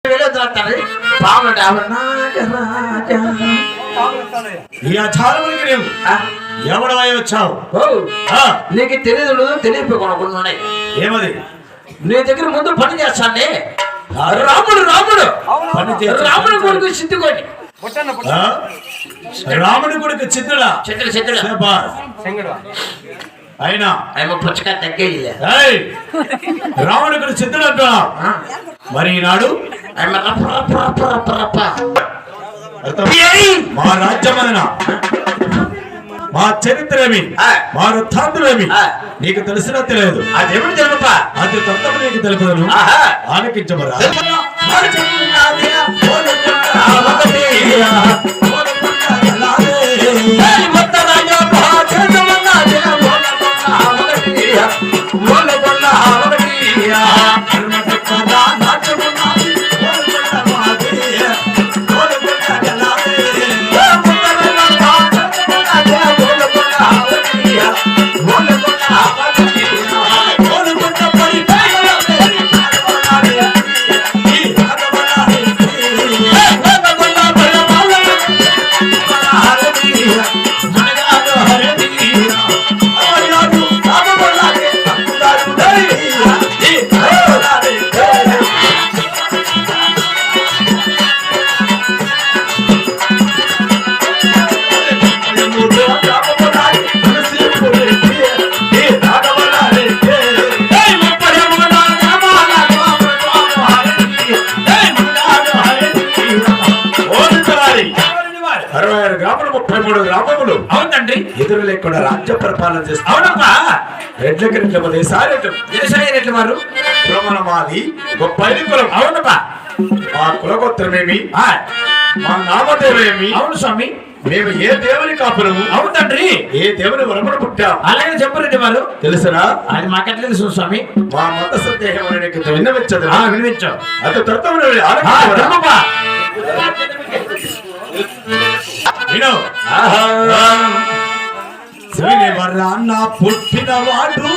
ఈ ఆచారములకి లేవు ఎవడవై వచ్చావు? నీకు తెలియదు తెలియపోయి ఏమది? నీ దగ్గర ముందు పని చేస్తానే రాముడు రాముడు రాముడు కొడుకు సిద్ధుకోని రాముడి కొడుకు చిత్తుడా? చిత్తుడు చిత్తుడు అయినా ఆయన పుచ్చకాయ తగ్గేది రాముడి కొడుకు చిత్తుడు అంటున్నా. మరి ఈనాడు మా రాజ్యమన మా చరిత్రేమి మా వృత్తాంతులేమి నీకు తెలిసినా తెలియదు. అదేమిటి తెలుపా? అది తత్వం నీకు తెలుపుదను, ఆలకించమరా. అవునండి, ఎదురు లేకుండా రాజ్య పరిపాలన చేస్తారు. అవునమ్మా. రెడ్లకి రెడ్లు వారు మాది గొప్ప కులం. అవునమ్మా. మా కులగోత్రమేమి, మా నామదేవేమి. అవును స్వామి. మేము ఏ దేవుని కాపురము. అవును తండ్రి. ఏ దేవుని వరమును పుట్టాం. అలాగే చెప్పరెడ్డి వారు. తెలుసునా? అది మాకెట్లా తెలుసు స్వామి? మా మత సందేహం విన్నవించదు. వినిపించావు అది తృతము శివరాన్న పుట్టినవాడు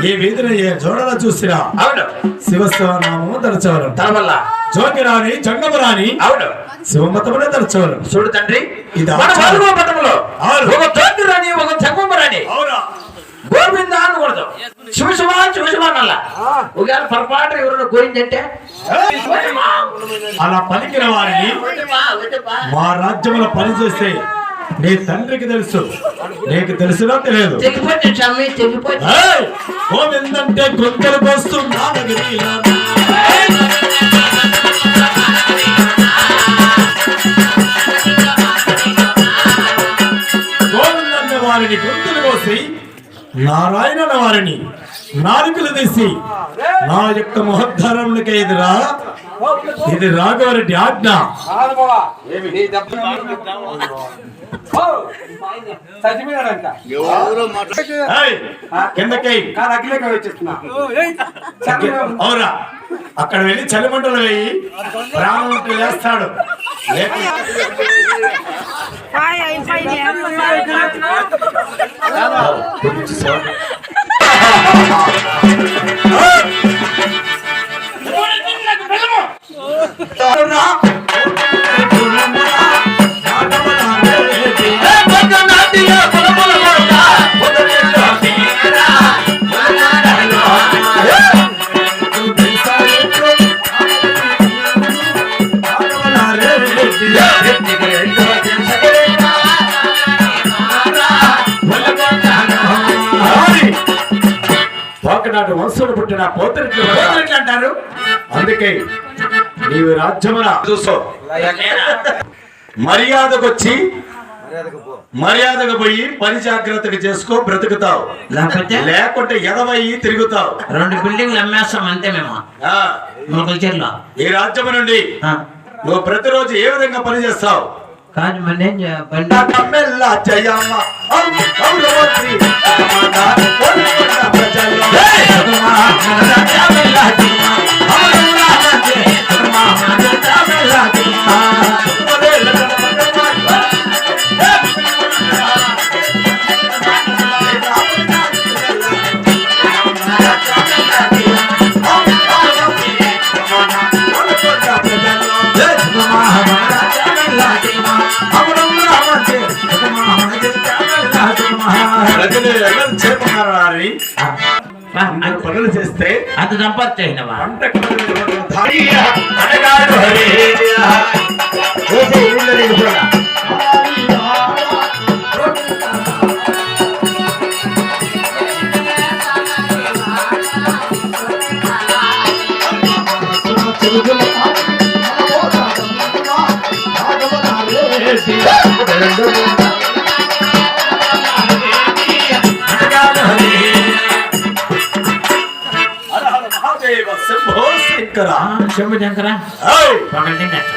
ఏ వీధిని ఏ జోడల చూసినా అవును శివస్వనామము తలచవరం. తలవల్ల జోకిరాని జంగమరాని అవును శివమతమునే తలచవరం. చూడు తండ్రి, ఇది మతంలో ఒక జోకిరాని ఒక జంగమరాని గోవింద అనకూడదు. శివశివా శివశివా నల్ల ఒకవేళ పొరపాటు ఎవరైనా గోయిందంటే అలా పలికిన వారిని మా రాజ్యంలో పని చేస్తే నీ తండ్రికి తెలుసు, నీకు తెలుసులో తెలియదు. గోవిందంటే గొంతులు పోస్తున్నా గోవిందన్న వారిని గొంతులు కోసి నారాయణ వారిని నాలుకలు తీసి నా యొక్క మహోద్ధారములకే ఎదురా ఇది రాఘవరెడ్డి ఆజ్ఞ. అవురా అక్కడ వెళ్ళి చలిమంటలు వేయి ప్రాణం వేస్తాడు. ఒకనాడు వంశుడు పుట్టిన పోతరిట్లు అంటారు అందుకే నీవు రాజ్యమున చూసో మర్యాదకొచ్చి మర్యాదకు పోయి పని జాగ్రత్తగా చేసుకో బ్రతుకుతావు లేకుంటే ఎదవయ్యి తిరుగుతావు 2 బిల్డింగ్లు అమ్మేస్తాం అంతే మేము ఆ, మొగల్చేరులో ఈ రాజ్యము నుండి నువ్వు ప్రతిరోజు ఏ విధంగా పని చేస్తావు కాదు మరి ప్రజలు ఎవరు చేపన్నారని పనులు చేస్తే అంత సంపాదించినవా మహాదేవ శంభో శంకర శంభు శంకర ఏయ్! పగలు తిన్నట్టు